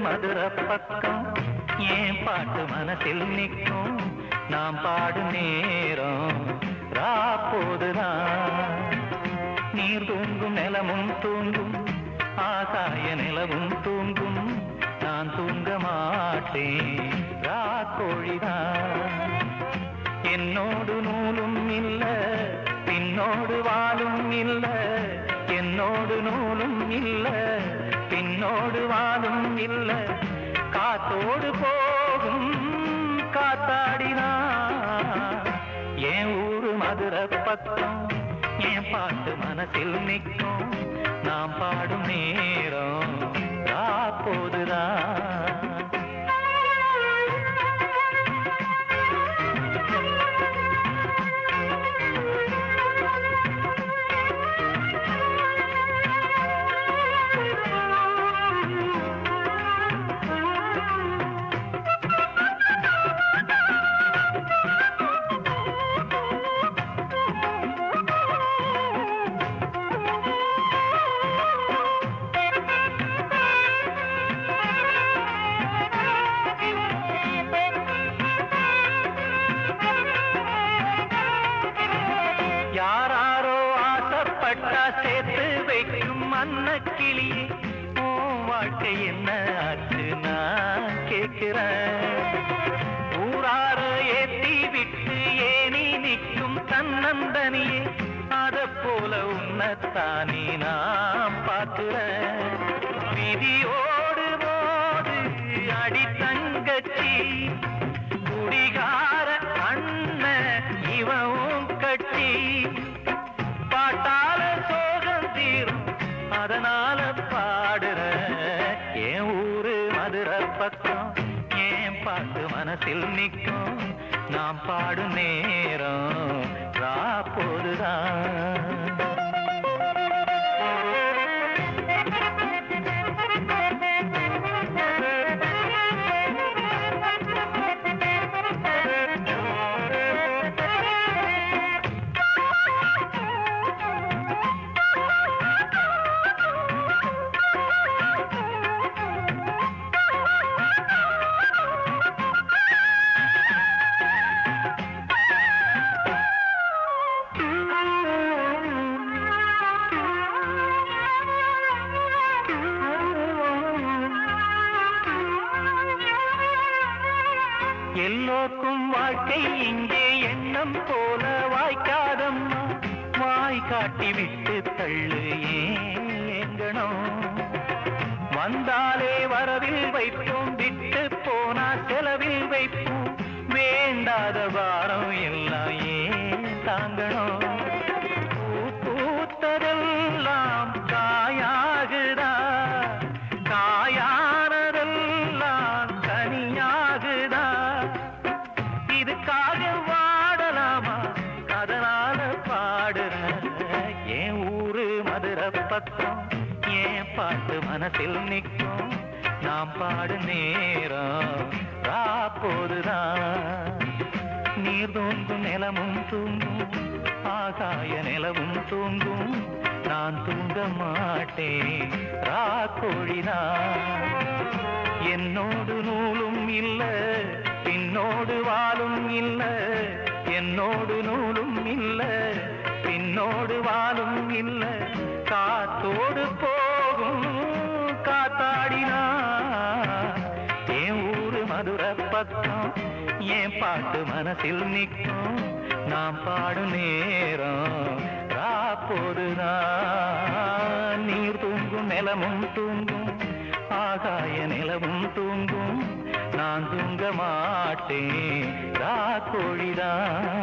மதுரை பக்கம் ஏன் பாட்டு மனசில் நிற்கும் நாம் பாடும் நேரம் ராப்போதுதான் நீர் தூங்கும் நிலமும் தூங்கும் ஆகாய நிலவும் தூங்கும் நான் தூங்க மாட்டேன் ராக்கோழிதான் என்னோடு நூலும் இல்ல பின்னோடு வாழும் இல்ல என்னோடு நூலும் இல்ல பின்னோடு வாழும் இல்ல காத்தோடு போகும் காத்தாடினான் என் ஊரு மதுரை பக்கம் என் பாட்டு மனசில் நிற்கும் நாம் பாடும் நேரம் ராப்போதுதான் யாராரோ ஆசைப்பட்டா சேர்த்து வைக்கும் அன்னக்கிளியே உன் வாழ்க்கை என்ன ஆச்சு நான் கேட்கிறேன் ஊரார ஏத்தி விட்டு ஏனி நிற்கும் தன்னந்தனியே அத போல உன்னத்தானே நான் பார்க்கிறேன் விதியோடு போது அடி தங்கச்சி குடிகார அண்ணன் இவன் கட்டி பாட்டால சோகம் தீரும் அதனால பாடுற என் ஊரு மதுரை பக்கம் என் பாட்டு மனசில் நிற்கும் நாம் பாடும் நேரம் ராப்போதுதான் எல்லோருக்கும் வாழ்க்கை இங்கே எண்ணம் போல வாய்க்காதம்மா வாய் காட்டி விட்டு தள்ளு ஏங்கணும் வந்தாலே வரவில் வைப்போம் விட்டு போனா செலவில் வைப்போம் வேண்டாத வாரம் எல்லாம் ஏன் தாங்கணும் பூத்ததெல்லாம் காயாகுதா காயானதெல்லாம் கனியாகுதா இதுக்காக வாடலாமா அதனால பாடுற என் ஊரு மதுரை பக்கம் என் பாட்டு மனசில் நிற்கும் நாம் பாடு நேரம் ராப்போதுதான் நீர் தூங்கும் நிலமும் தூங்கும் ஆகாய நிலவும் தூங்கும் நான் தூங்க மாட்டேன் ராக்கோழிதான் என்னோடு நூலும் இல்ல பின்னோடு வாழும் இல்ல என்னோடு நூலும் இல்ல பின்னோடு வாழும் இல்ல காத்தோடு போகும் காத்தாடினா என் ஊரு மதுரை பக்கம் என் பாட்டு மனசில் நிற்கும் நாம் பாடும் நேரம் ராப்போதுதான் நீர் தூங்கும் நிலமும் தூங்கும் ஆகாய நிலவும் தூங்கும் நான் தூங்க மாட்டேன் ராக்கோழிதான்